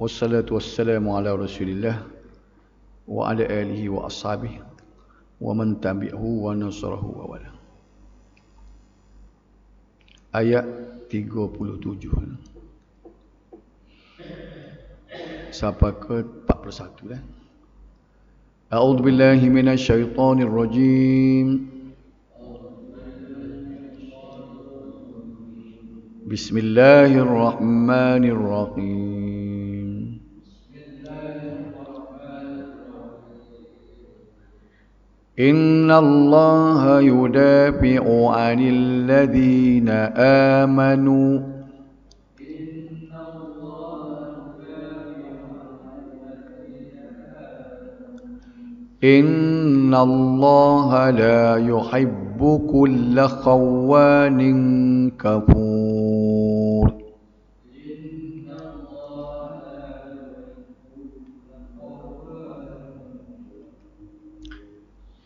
Wassalatu wassalamu ala Rasulillah wa ala alihi wa ashabihi wa man tabi'ahu wa nasarahu wa wala. Ayat 37 sampai ke 41 dah. A'udzu billahi minasy syaithanir rajim. Bismillahirrahmanirrahim. Inna Allah yudafi'u 'anil ladzina amanu. Inna Allah la yuhibbu kulla khawanin kafur.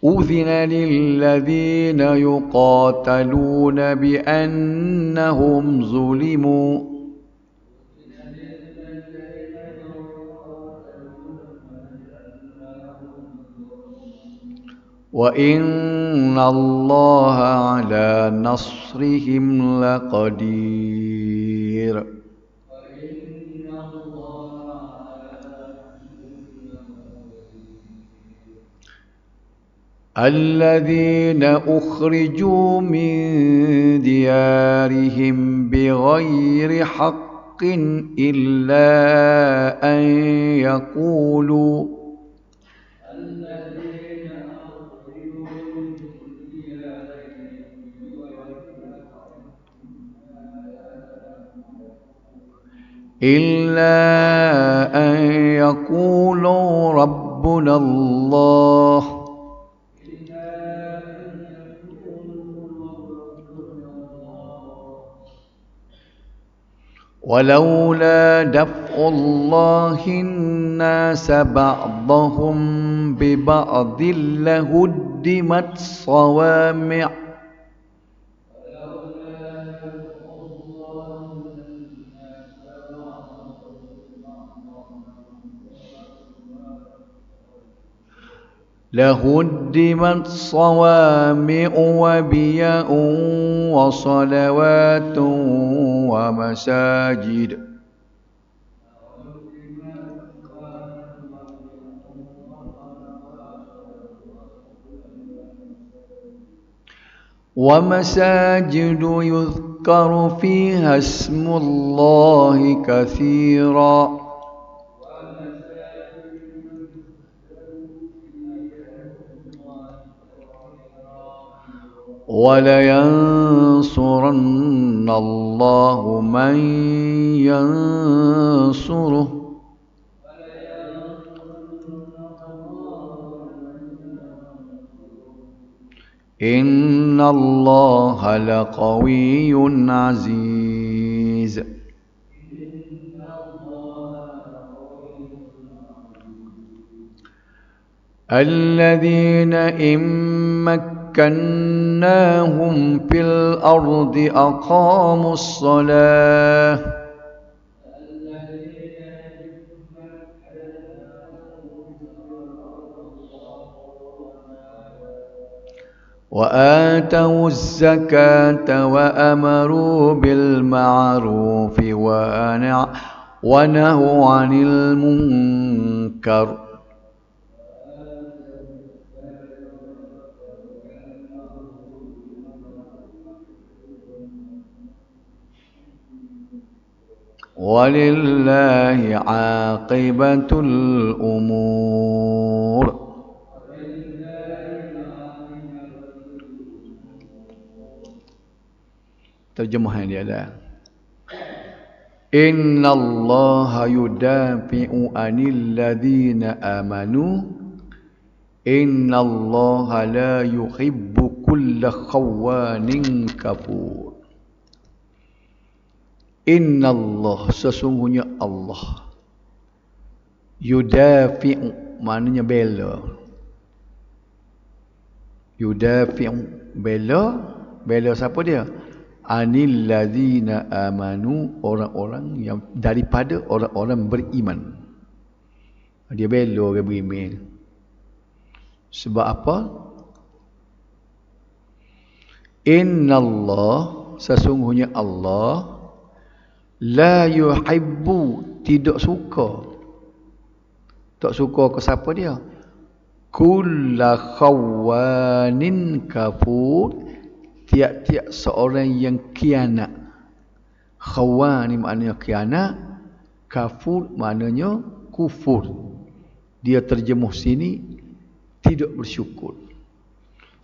أذن للذين يقاتلون بأنهم ظلموا وإن الله على نصرهم لقدير. الذين أخرجوا من ديارهم بغير حق إلا أن يقولوا ربنا الله ولولا دفع الله الناس بعضهم ببعض لهدمت صوامع وبيع وصلوات ومساجد يذكر فيها اسم الله كثيرا ولينصرن الله من ينصره إن الله لقوي عزيز. الذين إن مكناهم في الأرض أقاموا الصلاة وآتوا الزكاة وأمروا بالمعروف ونهوا عن المنكر ولله عاقبة الأمور. Terjemahan dia adalah Inna Allah yudafi'u 'anil ladzina amanu. Inna Allah la yuhibbu kulla khawanin kafur. Inna Allah, sesungguhnya Allah, yudafi'u maknanya bela. Yudafi'u bela siapa dia? anil ladzina amanu, orang-orang yang daripada orang-orang beriman. Dia bela orang beriman. Sebab apa? Innallah, sesungguhnya Allah la yuhibbu, tidak suka. Tak suka ke siapa dia? Kulla khawanin kafur, tiap-tiap seorang yang khianat. Khawan ni maknanya khianat, kafur maknanya kufur. Dia terjemuh sini tidak bersyukur.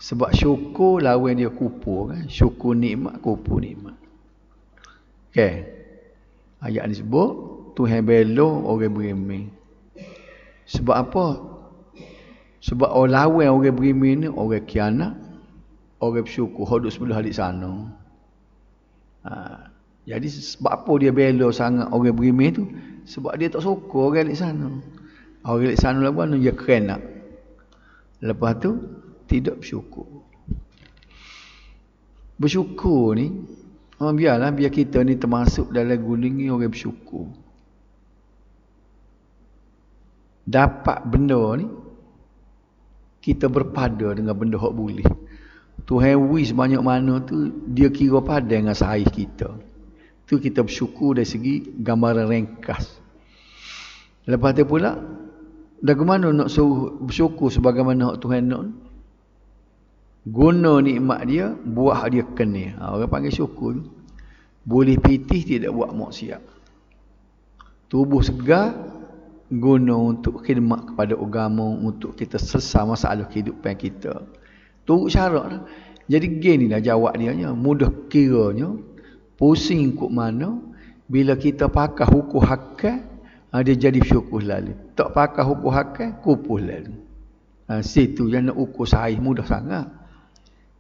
Sebab syukur lawan dia kufur kan? Syukur nikmat, kufur nikmat. Okey. Ayat ni sebut Tuhan bela orang beriman. Sebab apa? Sebab orang lawan orang beriman ni orang khianat, orang bersyukur, duduk sebelah halik sana. Jadi sebab apa dia bela sangat orang beriman tu? Sebab dia tak suka orang halik sana. Orang halik sana lah pun dia kena. Lepas tu tidak bersyukur. Bersyukur ni, biar kita ni termasuk dalam golongan orang bersyukur. Dapat benda ni, kita berpada dengan benda hak boleh. Tuhan wis banyak mana tu, dia kira pada dengan saiz kita. Tu kita bersyukur dari segi gambaran ringkas. Lepas tu pula, bagaimana nak suruh bersyukur sebagaimana hak Tuhan nak? Guna nikmat dia, buah dia kena. Orang panggil syukur. Boleh pitih, tidak buat maksiat. Tubuh segar, guna untuk khidmat kepada agama, untuk kita selesai masalah kehidupan kita. Turut syarat lah. Jadi gini lah jawab dia, mudah kiranya, pusing kok mana, bila kita pakai hukum hakal, dia jadi syukur lalu. Tak pakai hukum hakal, kupuh lalu. Situ yang nak ukur saiz mudah sangat.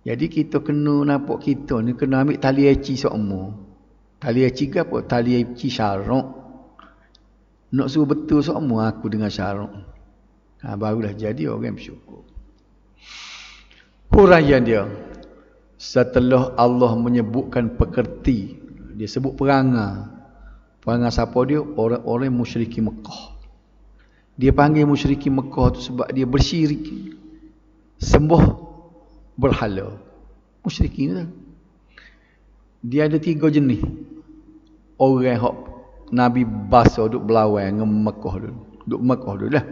Jadi kita kena nampak kita ni, kena ambil tali eci semua. Tali eci ke apa? Tali eci syarak. Nak suruh betul semua aku dengan syarak. Barulah jadi orang bersyukur. Huraian dia. Setelah Allah menyebutkan pekerti, dia sebut perangai. Perangai siapa dia? Orang-orang musyriki Mekah. Dia panggil musyriki Mekah tu sebab dia bersyirik. Sembah berhala. Musyriki ni. Dia ada 3 jenis. Orang hak Nabi basa duk berlawan dengan Mekah dulu. Duk Mekah dulu lah.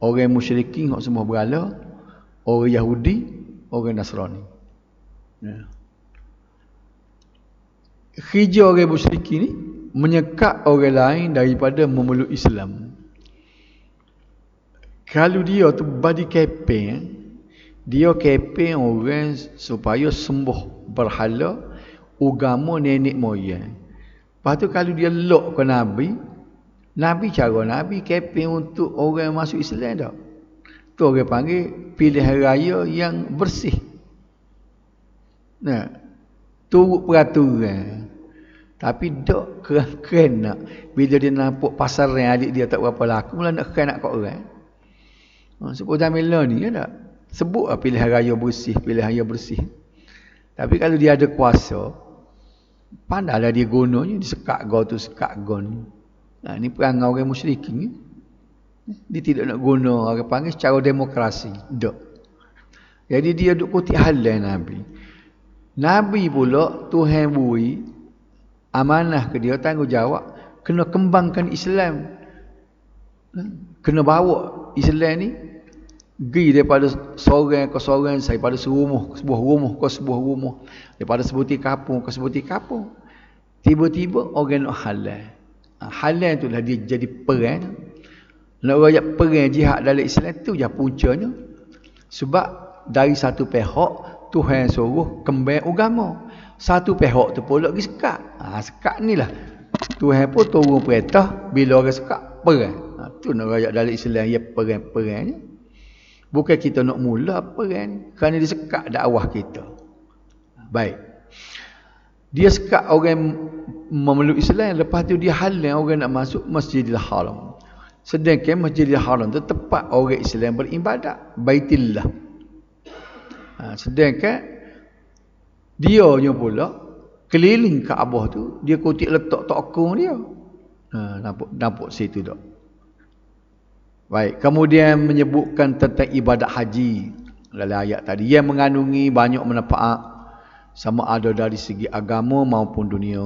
Orang musyrikin hak sembah berhala, orang Yahudi, orang Nasrani. Khija orang musyrikin ni menyekat orang lain daripada memeluk Islam. Kalau dia tu badi keping, dia keping orang supaya sembah berhala agama nenek moyang. Lepas tu kalau dia lok ke Nabi cara Nabi keping untuk orang masuk Islam tak? Tu orang panggil pilihan raya yang bersih. Nah, turut peraturan. Tapi dok keren nak. Bila dia nampak pasar yang adik dia tak berapa laku, mula nak keren nak kat orang. Sebut Jamila ni ya tak? Sebut lah pilihan raya bersih. Tapi kalau dia ada kuasa, pandailah dia gunanya, disekat gau tu sekat gau ni. Ni perangai orang musyrikin ni. Dia tidak nak guna, orang panggil secara demokrasi. Tak. Jadi dia duk kutip halal Nabi. Nabi pula Tuhan beri amanah ke dia, tanggungjawab kena kembangkan Islam. Kena bawa Islam ni pergi daripada seorang ke seorang, daripada sebuah rumah ke sebuah rumah, daripada sebutir kampung ke sebutir kampung. Tiba-tiba orang nak halal. Halal itulah dia jadi perang. Nak rakyat perang jihad dalam Islam tu je puncanya. Sebab dari satu pihak Tuhan suruh kembang agama. Satu pihak tu pula pergi sekat. Sekat ni lah Tuhan pun turun perintah bila orang sekat perang. Tu nak rakyat dalam Islam ya perang-perangnya. Bukan kita nak mula perang, kerana dia sekat dakwah kita. Baik. Dia sekat orang memeluk Islam, lepas tu dia halang orang nak masuk Masjidil Haram. Sedangkan Masjidil Haram tu tempat orang Islam beribadat, Baitillah. Sedangkan dia pula keliling Kaabah tu, dia kutip letak tokong dia. Nampak situ tak. Baik, kemudian menyebutkan tentang ibadat haji dalam ayat tadi yang mengandungi banyak manfaat sama ada dari segi agama maupun dunia.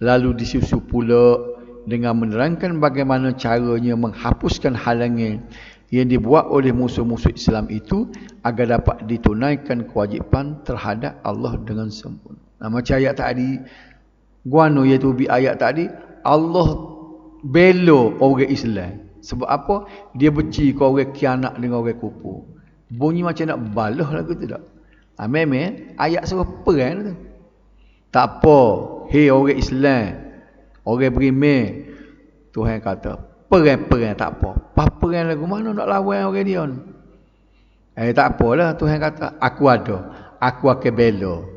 Lalu disusul pula dengan menerangkan bagaimana caranya menghapuskan halangan yang dibuat oleh musuh-musuh Islam itu agar dapat ditunaikan kewajipan terhadap Allah dengan sempurna. Macam ayat tadi, guano iaitu ayat tadi, Allah bela orang Islam. Sebab apa? Dia benci ke orang kianak dengan orang kufur. Bunyi macam nak balah lagu tu tak? Memang ayat suruh perang tu. Tak apa. Hei orang Islam, orang beriman, Tuhan kata, perang-perang tak apa. Pas perang lagu mana nak lawan orang dia ni? Tak apalah, Tuhan kata, aku ada. Aku akan bela.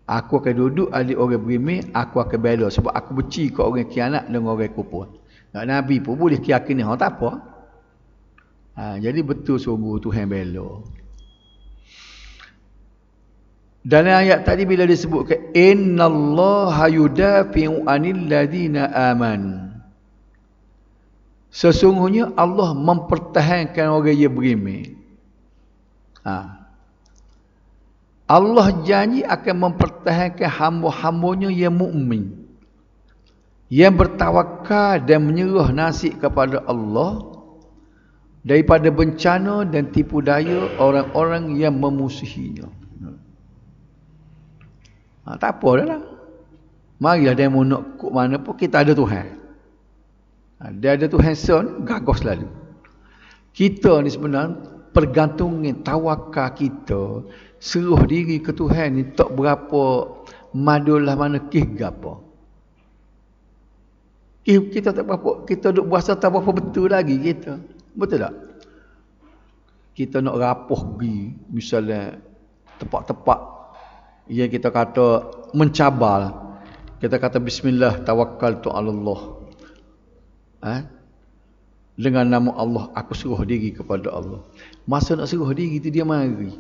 Aku akan duduk adik orang beriman, aku akan bela. Sebab aku benci ke orang kianak dengan orang kufur. Nabi pun boleh keyakinan orang tak apa. Jadi betul sungguh Tuhan bela. Dalam ayat tadi bila disebutkan innallaha yudafi'u 'anil ladzina aman. Sesungguhnya Allah mempertahankan orang yang beriman. Allah janji akan mempertahankan hamba-hambanya yang mukmin, yang bertawakal dan menyerah nasib kepada Allah daripada bencana dan tipu daya orang-orang yang memusuhinya. Tak apa dah. Marilah demo nak kok mana pun kita ada Tuhan. Dia ada Tuhan son, gagah selalu. Kita ni sebenarnya pergantungan tawakal kita, seruh diri ke Tuhan ni tak berapa madulah mana kih gapo. Kita tak berapa, kita duk berasa tak berapa betul lagi kita. Betul tak? Kita nak rapuh pergi, misalnya tempat-tempat yang kita kata mencabar. Kita kata bismillah tawakkaltu 'ala Allah. Dengan nama Allah aku seruh diri kepada Allah. Masa nak seruh diri tu dia mari.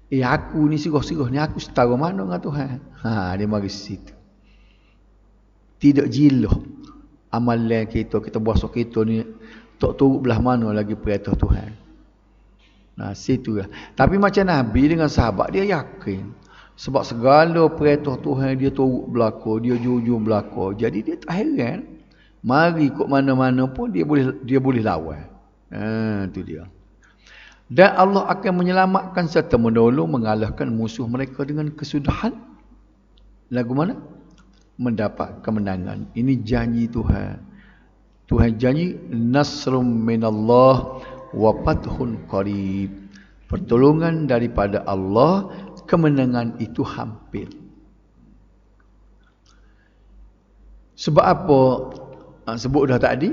Aku ni seruh-seruh ni aku setara mana dengan Tuhan? Dia mari situ. Tidak jiluh amalan kita berasa kita ni tak turut belah mana lagi perintah Tuhan. Situlah. Tapi macam Nabi dengan sahabat dia yakin. Sebab segala perintah Tuhan dia turut belaka, dia jujur belaka. Jadi dia tak heran. Mari kok mana-mana pun dia boleh lawan. Itu dia. Dan Allah akan menyelamatkan serta menolong mengalahkan musuh mereka dengan kesudahan. Lagu mana? Mendapat kemenangan. Ini janji Tuhan. Tuhan janji nasrum minallah wa fathun qarib. Pertolongan daripada Allah, kemenangan itu hampir. Sebab apa? Sebut dah tadi,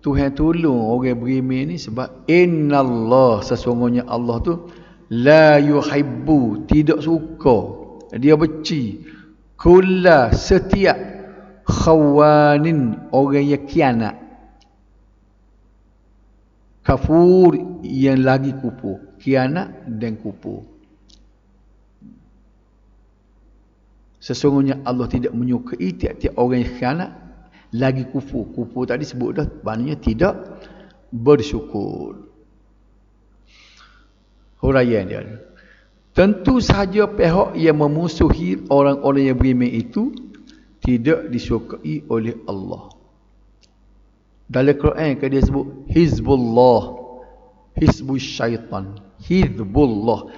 Tuhan tolong orang beriman ni sebab innallah, sesungguhnya Allah tu la yuhibbu, tidak suka, dia benci kulla, setiap khawanin, orang yang khianat, kafur, yang lagi kufur, khianat dan kufur. Sesungguhnya Allah tidak menyukai tiap-tiap orang yang khianat lagi kufur. Kufur tadi sebut dah, maknanya tidak bersyukur. Huraian dia. Tentu sahaja pihak yang memusuhi orang-orang yang beriman itu tidak disukai oleh Allah. Dalam Quran kan dia sebut Hizbullah, Hizbus syaitan, Hizbullah.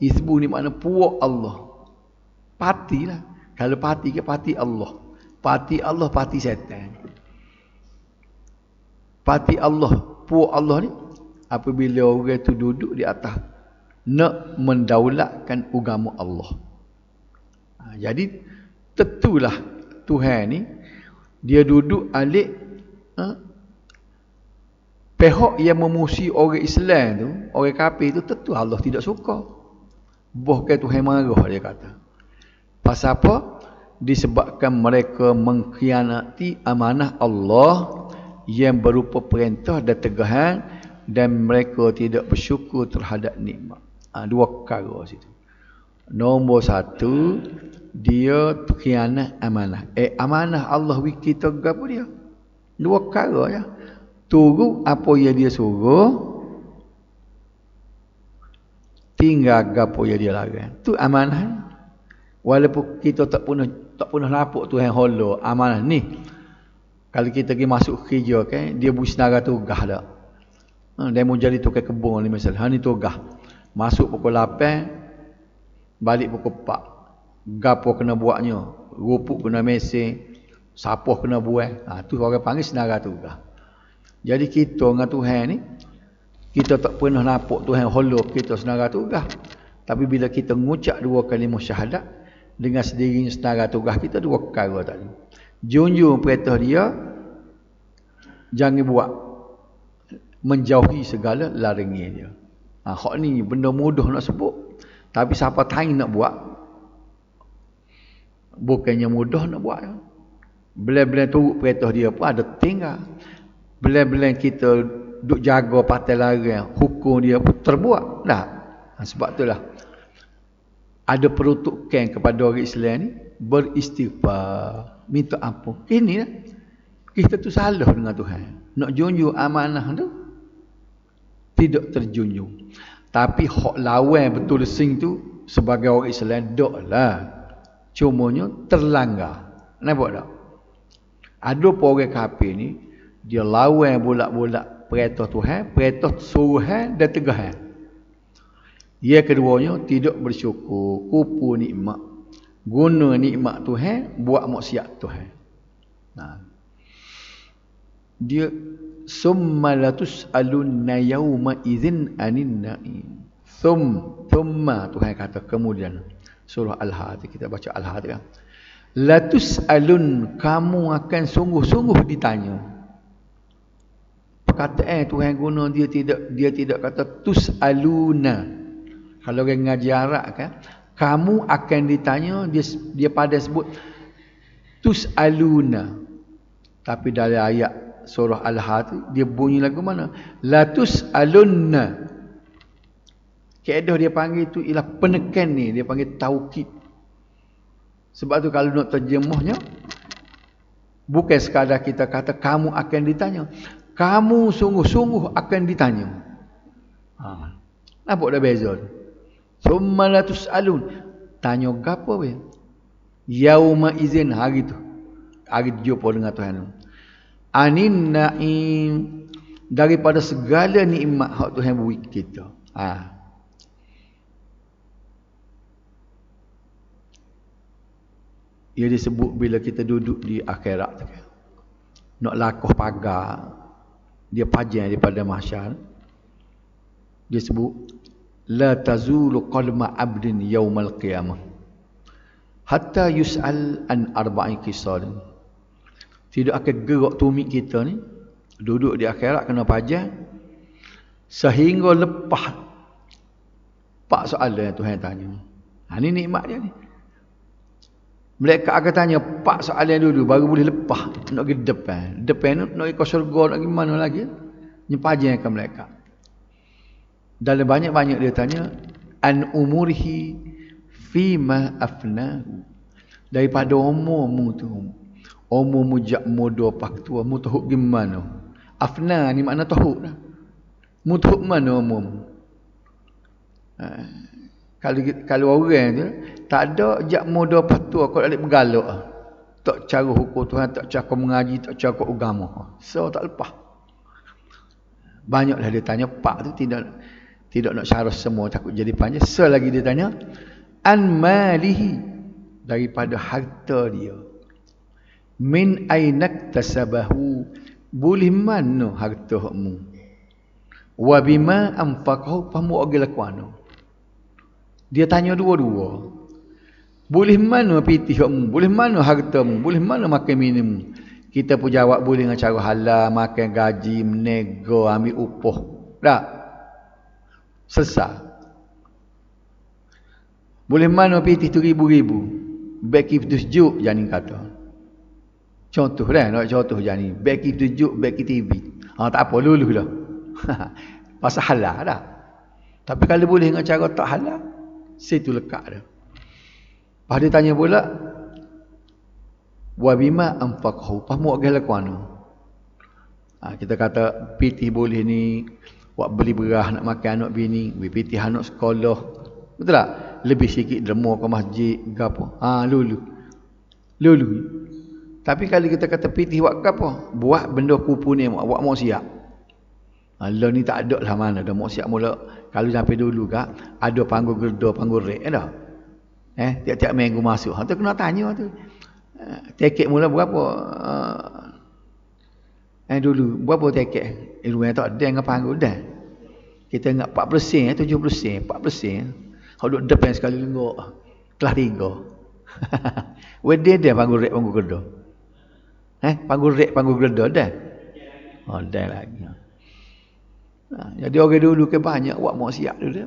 Hizbu ni makna puak Allah. Parti lah. Kalau parti ke parti Allah. Parti Allah, parti syaitan. Parti Allah, puak Allah ni apabila orang tu duduk di atas nak mendaulatkan agama Allah. Jadi tentulah Tuhan ni dia duduk alik pihak yang memusuhi orang Islam tu, orang kafir tu, tentu Allah tidak suka. Bahkan Tuhan marah, dia kata. Pasal apa? Disebabkan mereka mengkhianati amanah Allah yang berupa perintah dan tegahan, dan mereka tidak bersyukur terhadap nikmat. Dua perkara situ. Nombor satu, dia khianat amanah. Amanah Allah bagi kita gapo dia? Dua perkara ya. Tunggu apa yang dia suruh, tinggal gapo yang dia larang. Tu amanah. Walaupun kita tak pernah nampak Tuhan holo amanah ni. Kalau kita pergi masuk kerja kan, dia busnara tugas dak. Dia mau jadi tukang kebun ni misalnya. Ni tugas. Masuk pukul 8, balik pukul 4. Gapo kena buatnya? Rupuk kena mesin, sapuh kena buat. Tu orang panggil senara tugas. Jadi kita dengan Tuhan ni, kita tak pernah nampak Tuhan holo kita senara tugas. Tapi bila kita mengucap dua kalimah syahadat, dengan sendirinya senara tugas kita dua perkara tadi. Junjung perintah dia, jangan buat, menjauhi segala larangan dia. Hak ni benda mudah nak sebut, tapi siapa tahu nak buat, bukannya mudah nak buat. Bila-bila turut perintah dia pun ada tinggal. Bila-bila kita duk jaga patai larang, hukum dia pun terbuat. Sebab itulah ada peruntukan kepada orang Islam ni beristighfar, minta ampun. Inilah kita tu salah dengan Tuhan. Nak junjung amanah tu tidak terjunjung. Tapi hak lawan betul sing tu sebagai orang Islam doklah. Cumanya terlanggar. Nampak tak? Ada orang kafir ni dia lawan bolak-bolak perintah Tuhan, perintah suruhan dan tegahan. Yang keduanya tidak bersyukur, kupu nikmat. Guna nikmat Tuhan buat maksiat Tuhan. Dia summa latus'alunna yawma idzin anin na'im. Thumma Tuhan kata kemudian. Surah Al-Had, kita baca Al-Had kan. Latus'alun, kamu akan sungguh-sungguh ditanya. Perkataan Tuhan guna dia tidak kata tus'aluna. Kalau orang ngaji Arab kan, kamu akan ditanya, dia pada sebut tus'aluna. Tapi dari ayat surah Al-Had dia bunyi lagu mana? La tus'alunna. Kaedah dia panggil tu ialah penekan ni, dia panggil taukid. Sebab tu kalau nak terjemahnya, bukan sekadar kita kata kamu akan ditanya, kamu sungguh-sungguh akan ditanya. Nampak dah beza tu? Summa la tus'alun. Tanya gapo we? Yauma izin, hari tu. Hari jumpa dengan Tuhan. Anin na'im, daripada segala nikmat hak Tuhan beri kita. Ia disebut bila kita duduk di akhirat. Nak lakuh pagar, dia pajang daripada mahsyar. Dia sebut la tazulu qalma abdin yaumal qiyamah hatta yus'al an arba'i qisal. Tidak akan gerak tumit kita ni duduk di akhirat kena pajang sehingga lepas 4 soalan yang Tuhan tanya. Ini nikmat dia ni. Mereka akan tanya 4 soalan dulu baru boleh lepas nak pergi depan. Depan tu nak ke syurga, nak pergi mana lagi? Nyepajangkan mereka. Dalam banyak-banyak dia tanya an umurihi fima afnahu, daripada umurmu tu, umurmu jak muda pak tua, mu tahu gimana? Afna ni makna tahu dah. Mu tahu mana umurmu? Kalau orang tu tak ada jak muda pak tua kau alik bergalak. Tak cara hukum Tuhan, tak cara mengaji, tak cara agama. So tak lepas. Banyaklah dia tanya, pak tu tidak nak syarah semua, takut jadi panjang. Selagi dia tanya an malihi, daripada harta dia. Min ainak tasabahu, boleh mana hartamu. Wa bima anfaqahu, pamu agil kuano. Dia tanya dua-dua. Boleh mana pitihmu, boleh mana hartamu, boleh mana makan minummu. Kita pun jawab boleh dengan cara halal, makan gaji, menego, ambil upah. Tak? Selesai. Boleh mana pitih tu ribu-ribu. Beki tu sejuk, Jani kata. Contoh dah, nak contoh Jani. Beki tu sejuk, beki TV. Tak apa, luluh dah. Pasal halal dah. Tapi kalau boleh dengan cara tak halal, situ lekat dah. Lepas dia tanya pula, wa bima anfaqahu, pamu agak lakuan. Kita kata pitih boleh ni, buat beli beras nak makan anak bini, pitih anak sekolah. Betul tak? Lebih sikit derma ke masjid ke apa. Lulu. Tapi kalau kita kata pitih buat apa? Buat benda kupu ni, buat mau siap. Lah ni tak ada lah mana dah mau siap mula. Kalau sampai dulu kak, ada panggung gerda, panggung rek dah. Tiap-tiap minggu masuk. Tu kena tanya tu. Tiket mula berapa? Dulu berapa tiket? Rumah tak ada dengan panggung dah. Kita ingat 40 sen, 70 sen, 40 sen. Hak duk depan sekali lenggok. Kelas 3. Wede dia panggung rek, panggung gerda. Panggung rek, panggung gerda dah. Dah lagi. Jadi orang dulu ke banyak buat mak siap dulu.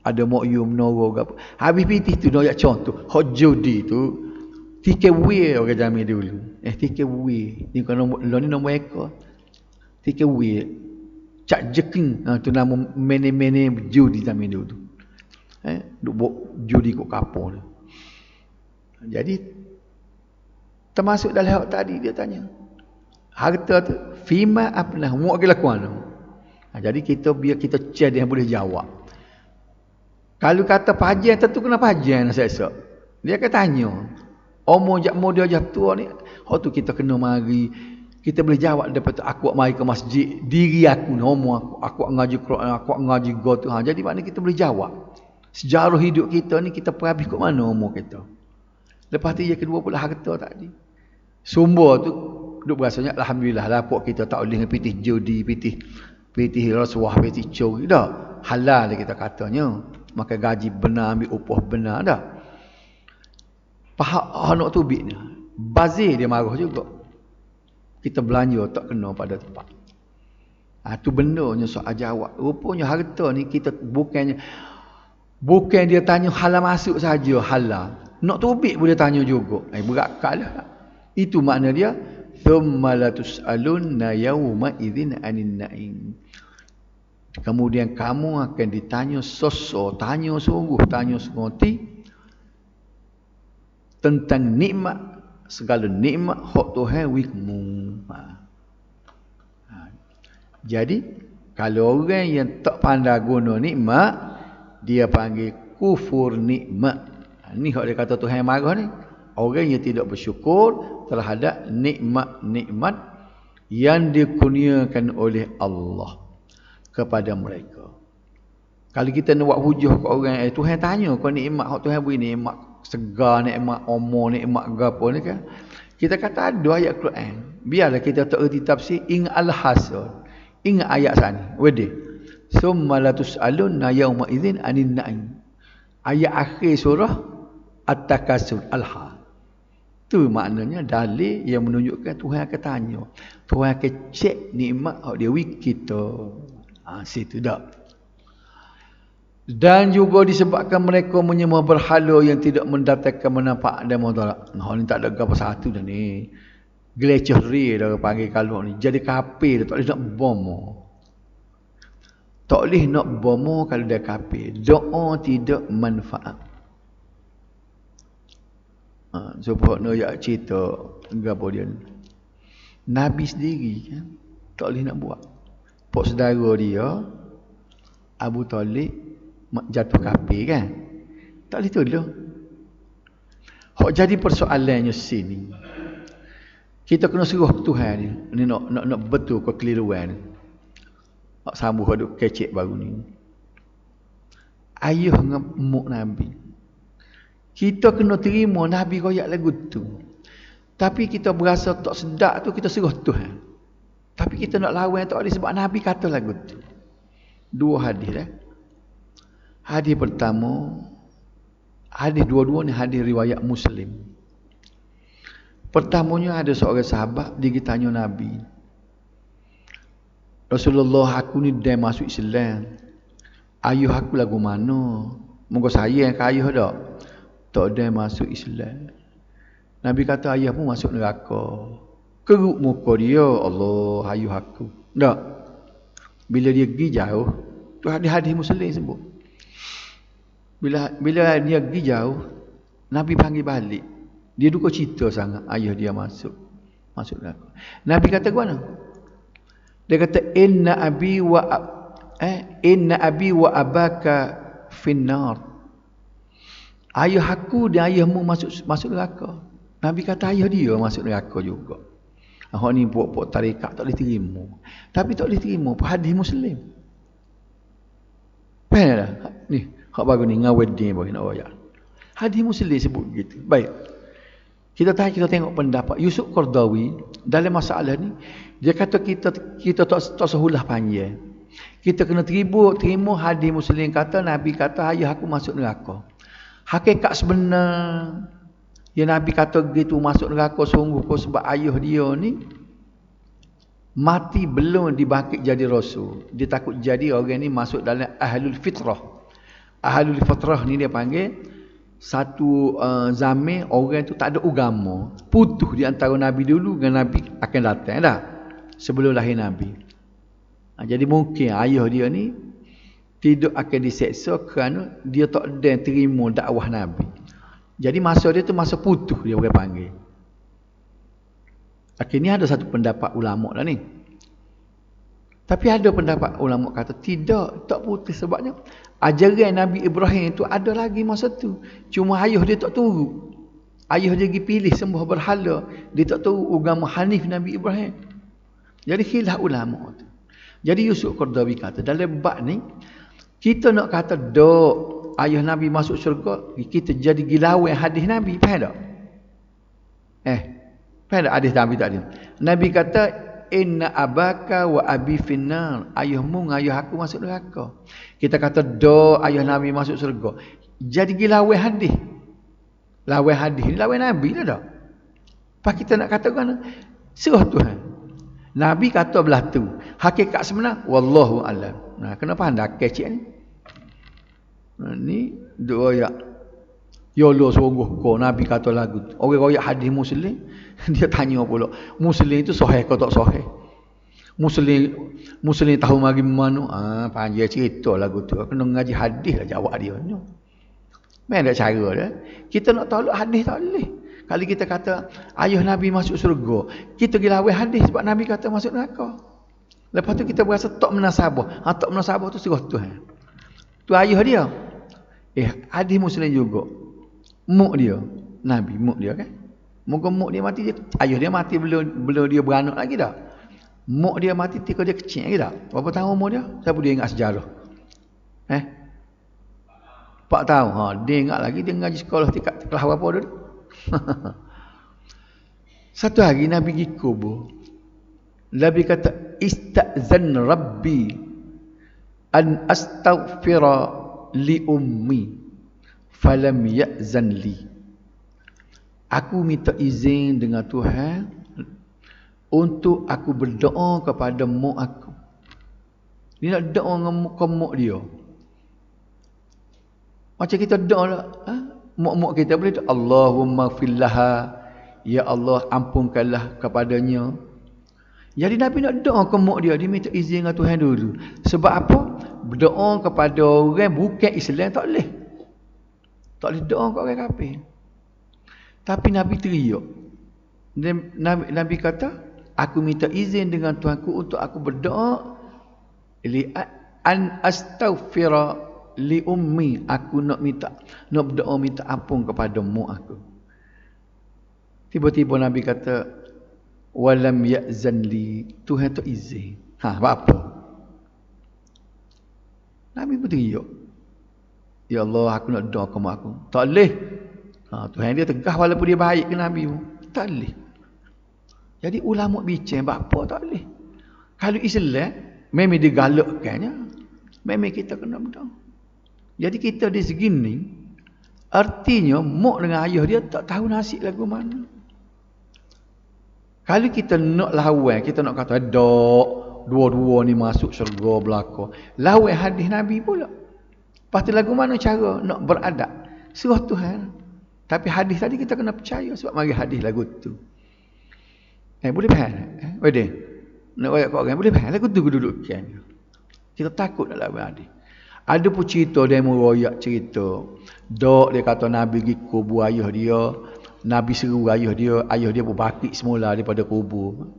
Ada mak yum noro ke apa. Habis pitih tu nak contoh. Hak judi tu tiket we orang Jamil dulu. Tiket we. Ni kan nombor ekor. Tiket we. Cak jeking tu nama mene-mene judi Jamil dulu. Duk judi kat kapal. Jadi termasuk dalam hak tadi dia tanya. Harta tu fima apnah mu agak lakuan. Jadi biar kita cek dia boleh jawab. Kalau kata pajian tentu kena pajian esok. Dia akan tanya. Jak model tua ni, tu kita kena mari. Kita boleh jawab daripada aku mari ke masjid, diri aku aku ngaji Quran, aku ngaji God tu. Jadi makna kita boleh jawab. Sejarah hidup kita ni kita perhabis kat mana umur kita. Lepas tu yang kedua pula harta tadi. Sumber tu duk berasanya alhamdulillah lah pok kita tak boleh pitih judi, pitih rasuah, pitih curi dah. Halal kita katanya. Maka gaji benar, ambil upah benar dah. Pahak anak tu bik ni. Bazir dia marah juga. Kita belanja tak kena pada tempat. Tu bendanya soal jawab. Rupanya harta ni kita bukan dia tanya halal masuk saja, halal. Nak tubik boleh tanya juga. Berat kalah. Itu makna dia thumma la tus'alunna yawma idzin 'anin na'im. Kemudian kamu akan ditanya tanya sungguh-hati tentang nikmat, segala nikmat hak Tuhan wikmu. Jadi kalau orang yang tak pandai guna nikmat, dia panggil kufur nikmat. Ni hak dia kata Tuhan marah ni. Orang yang tidak bersyukur terhadap nikmat-nikmat yang dikurniakan oleh Allah kepada mereka. Kalau kita nak buat hujah ke orang, Tuhan tanya kau nikmat hak Tuhan beri, nikmat segar, nikmat umur, nikmat gapo ni kan. Kita kata ada ayat Quran. Biarlah kita tak erti tafsir, ingat al-hasad. Ingat ayat sana. Wede. Summa la tus'alunna yawma idzin 'anin na'im. Ayat akhir surah At-Takasur Al-Ha. Tu maknanya dalil yang menunjukkan Tuhan akan tanya. Tuhan akan cek nikmat hak dia beri kita. Situ dah. Dan juga disebabkan mereka menyembah berhala yang tidak mendatangkan manfaat dan mudarat. Ni tak ada apa satu dah ni. Glecehri dah panggil kalau ni. Jadi kafir dah, tak boleh nak bom. Tak boleh nak bom kalau dia kafir. Doa tidak manfaat. Sebab nak cerita gapo dia ni. Nabi sendiri kan tak boleh nak buat. Pok saudara dia Abu Talib jatuh kafir kan. Tak boleh tolong. Hak jadi persoalannya sini. Kita kena suruh Tuhan ni. Ni nak betul kekeliruan ni. Hak sambung duk kecek baru ni. Ayah dengan mak Nabi. Kita kena terima Nabi royak lagu tu. Tapi kita berasa tak sedap tu kita suruh Tuhan. Tapi kita nak lawan tak boleh sebab Nabi kata lagu tu. Dua hadis dah. Hadis pertama, hadis dua-dua ni hadis riwayat Muslim. Pertamanya ada seorang sahabat dia tanya Nabi. Rasulullah, aku ni dah masuk Islam. Ayuh aku lagu mana? Moga saya yang ayuh dak. Tak dah masuk Islam. Nabi kata ayah pun masuk neraka. Keruk muka dia, Allah ayuh aku. Tak. Bila dia pergi jauh, tu hadis-hadis Muslim sebut. Bila dia pergi jauh, Nabi panggil balik. Dia duka cita sangat ayah dia masuk neraka. Nabi kata ke mana? Dia kata inna abi wa abaka finnar. Ayah aku dan ayahmu masuk neraka. Nabi kata ayah dia masuk neraka juga. Hak ni puak-puak tarekat tak boleh terima. Tapi tak boleh terima hadis Muslim. Faham tak? Ni, hak baru ni ngawedin bagi nak royak. Hadis Muslim sebut gitu. Baik. Kita tengok pendapat Yusuf Qaradawi dalam masalah ni. Dia kata kita tak sehulah panjang. Kita kena terima hadis Muslim kata Nabi kata ayah aku masuk neraka. Hakikat sebenar yang Nabi kata gitu masuk neraka sungguh kau sebab ayah dia ni mati belum dibangkit jadi rasul. Dia takut jadi orang ni masuk dalam ahlul fitrah. Ahlul fitrah ni dia panggil satu zaman orang tu tak ada agama. Putus di antara Nabi dulu dengan Nabi akan datang dah. Sebelum lahir Nabi. Jadi mungkin ayah dia ni tidak akan diseksa kerana dia tak ada terima dakwah Nabi. Jadi masa dia tu masa putus dia boleh panggil. Akhirnya ada satu pendapat ulama lah ni. Tapi ada pendapat ulama kata tidak, tak putus sebabnya ajaran Nabi Ibrahim itu ada lagi masa tu. Cuma ayah dia tak turut. Ayah dia pergi pilih sembah berhala, dia tak turut agama Hanif Nabi Ibrahim. Jadi khilaf ulama tu. Jadi Yusuf Qaradawi kata dalam bab ni kita nak kata dok ayah Nabi masuk syurga, kita jadi gilawan hadis Nabi, faham tak? Faham tak hadis Nabi tadi? Nabi kata inna abaka wa abi finnar, ayahmu dengan ayah aku masuk neraka. Kita kata dok ayah Nabi masuk syurga, jadi gilawan hadis. Lawan hadis ni lawan Nabi dah tak? Pas kita nak kata kan serah Tuhan. Nabi kata belah tu. Hakikat sebenar wallahu alam. Nah, kenapa anda kecik ni? Ni dua ayat. Ya Allah sungguh kau Nabi kata lagu. Orang royak hadis Muslim, dia tanya pula, Muslim itu sahih ke tak sahih? Muslim tahu mari mana? Panjang cerita lagu tu. Kena ngaji hadis lah jawab dia. Memang ada cara dia. Kita nak tahu hadis tak boleh. Kalau kita kata ayah Nabi masuk surga, kita pergi lawan hadis sebab Nabi kata masuk neraka. Lepas tu kita berasa tak menasabah. Tak menasabah tu serah Tuhan. Tu ayah dia. Hadis Muslim juga. Muk dia. Nabi muk dia kan. Moga muk dia mati dia. Ayah dia mati belum dia beranak lagi dah. Muk dia mati ketika dia kecil lagi dah. Berapa tahun umur dia? Siapa dia ingat sejarah? 4 tahun. Dia ingat lagi dia ngaji sekolah tingkat kelas berapa dulu? Satu hari Nabi pergi kubur. Nabi kata istazan rabbi an astaghfira li ummi falam ya'zan li. Aku minta izin dengan Tuhan untuk aku berdoa kepada mak aku. Dia nak doa dengan mak dia. Macam kita doa lah. Mak-mak kita boleh tu Allahumma fillaha, ya Allah ampunkanlah kepadanya. Jadi Nabi nak doa ke mak dia minta izin dengan Tuhan dulu. Sebab apa? Berdoa kepada orang bukan Islam tak boleh. Tak boleh doa ke orang kafir. Tapi Nabi teriak. Nabi kata, aku minta izin dengan Tuhanku untuk aku berdoa an astaghfira li ummi, aku nak berdoa minta ampun kepada mak aku. Tiba-tiba Nabi kata walam ya'zan li, Tuhan tak izin. Apa? Nabi berteriak, ya Allah aku nak doa ke mak aku. Tak boleh. Tuhan dia tegas walaupun dia baik ke Nabi pun. Tak boleh. Jadi ulama bincang apa tak boleh. Kalau Islam memang digalakkannya, memang kita kena berdoa. Jadi kita di segini, artinya mak dengan ayah dia tak tahu nasib lagu mana. Kalau kita nak lawan, kita nak kata dok dua-dua ni masuk syurga belaka. Lawan hadis Nabi pula. Pasti lagu mana cara nak beradab? Serah Tuhan. Tapi hadis tadi kita kena percaya sebab mari hadis lagu tu. Boleh faham? Boleh. Nak royak kat orang boleh faham lagu tu duduk kan. Kita takut nak lawan hadis. Ada pun cerita dia meroyak cerita. Dok dia kata Nabi pergi kubur ayah dia. Nabi seru ayah dia berbakit semula daripada kubur.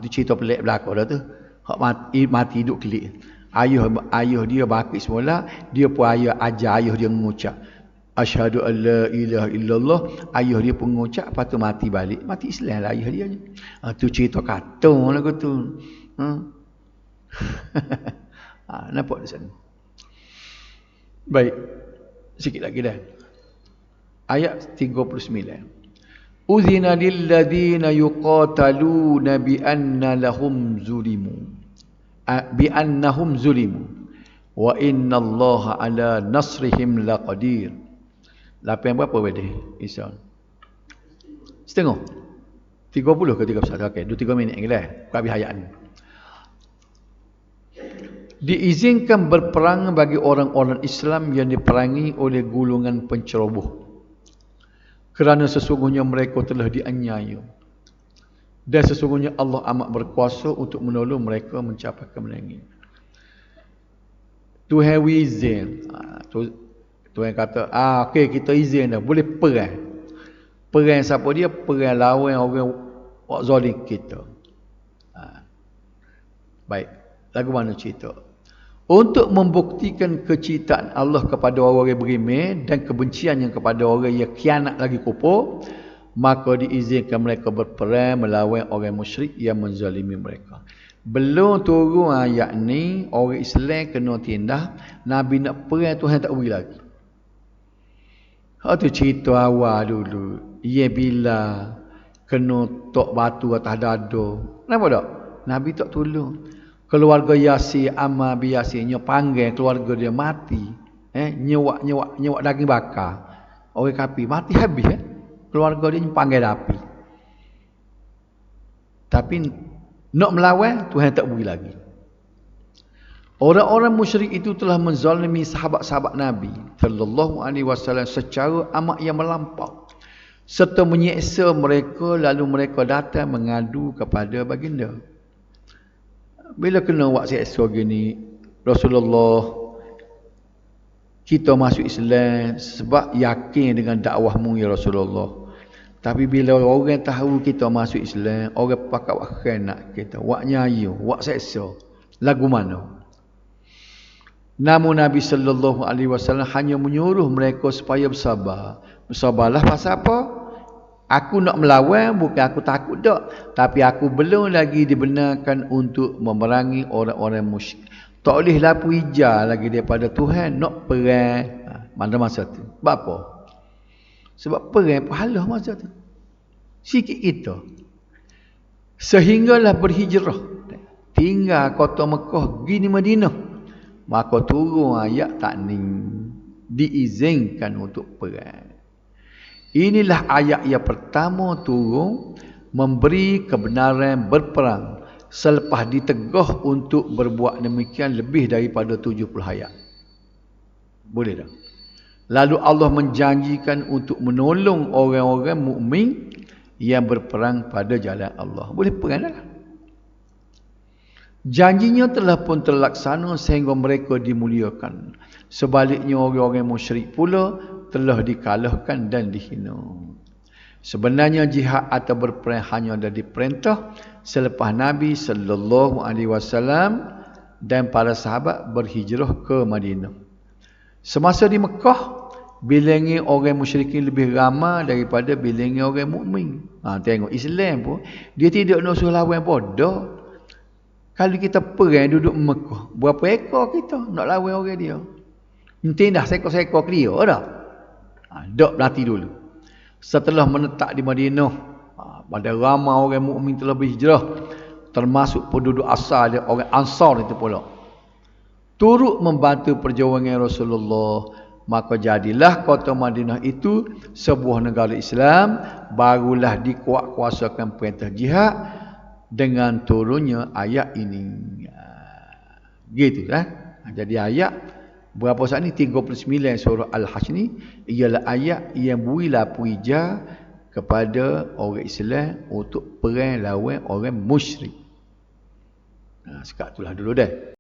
Tu cerita pelik belakang dah tu. Hak mati duduk kelik. Ayah dia bakit semula, dia pun ajar ayah dia mengucap asyhadu an la ilaha illallah. Ayah dia pun mengucap, lepas tu mati balik. Mati Islam lah ayah dia. Tu cerita katong lah tu. Nampak di sana. Baik. Sikit lagi dah. Ayat 39. Uzina lilladhina yuqataluna bi annahum zulimu wa innallaha ala nasrihim laqadir. Lapan berapa wedeh Isa? Setengah. 30 ke 31? Okey, 2-3 minit lagi lah. Habis ayat ni. Diizinkan berperang bagi orang-orang Islam yang diperangi oleh golongan penceroboh. Kerana sesungguhnya mereka telah dianiaya. Dan sesungguhnya Allah amat berkuasa untuk menolong mereka mencapai kemenangan. Tuhan izin. Tuhan kata, okey kita izin dah, boleh perang. Perang siapa dia? Perang lawan orang zalim kita. Baik. Lagu mana cerita? Untuk membuktikan kecintaan Allah kepada orang yang berimeh dan kebenciannya kepada orang yang khianat lagi kufur, maka diizinkan mereka berperang melawan orang musyrik yang menzalimi mereka. Belum turun ayat ni, orang Islam kena tindah, Nabi nak perang Tuhan tak beri lagi. Tu cerita awal dulu. Ia bila kena tok batu atas dada. Kenapa tak? Nabi tak tolong. Keluarga Yasir, Ammar bin Yasirnya panggil keluarga dia mati. Nyewak daging bakar. Orang kafir mati habis. Keluarga dia panggil api. Tapi nak melawan, Tuhan tak beri lagi. Orang-orang musyrik itu telah menzalimi sahabat-sahabat Nabi sallallahu alaihi wasallam secara amat yang melampau, serta menyeksa mereka, lalu mereka datang mengadu kepada baginda. Bila kena buat seksa gini, Rasulullah, kita masuk Islam sebab yakin dengan dakwahmu ya Rasulullah. Tapi bila orang tahu kita masuk Islam, orang pakat wakil nak kita, wak nyayu, wak seksa. Lagu mana? Namun Nabi sallallahu alaihi wasallam hanya menyuruh mereka supaya bersabar. Bersabarlah pasal apa? Aku nak melawan, bukan aku takut tak, tapi aku belum lagi dibenarkan untuk memerangi orang-orang musyrik. Tak boleh lapu hijau lagi daripada Tuhan nak perang. Mana masa tu? Sebab apa? Sebab perang pahala masa tu. Sikit kita. Sehinggalah berhijrah. Tinggal kota Mekah, gini Madinah. Maka turun ayat takning. Diizinkan untuk perang. Inilah ayat yang pertama turun memberi kebenaran berperang selepas ditegah untuk berbuat demikian lebih daripada 70 ayat. Boleh tak? Lalu Allah menjanjikan untuk menolong orang-orang mukmin yang berperang pada jalan Allah. Boleh perang dah. Janjinya telah pun terlaksana sehingga mereka dimuliakan. Sebaliknya orang-orang musyrik pula telah dikalahkan dan dihina. Sebenarnya jihad atau berperang hanya ada diperintah selepas Nabi sallallahu alaihi wasallam dan para sahabat berhijrah ke Madinah. Semasa di Mekah, bilangan orang musyrikin lebih ramai daripada bilangan orang mukmin. Tengok Islam pun dia tidak nak suruh lawan bodoh. Kalau kita perang duduk Mekah, berapa ekor kita nak lawan orang dia? Tindah seekor-seekor dia dah. Dok berhati dulu. Setelah menetap di Madinah, pada ramai orang mukmin telah berhijrah, termasuk penduduk asal dia, orang Ansar itu pula, turut membantu perjuangan Rasulullah. Maka jadilah kota Madinah itu sebuah negara Islam, barulah dikuatkuasakan perintah jihad dengan turunnya ayat ini. Gitu lah. Jadi ayat berapa saat ni 39 surah Al-Hajj ni ialah ayat yang beri lapu hijau kepada orang Islam untuk perang lawan orang musyrik. Sekat itulah dulu dah.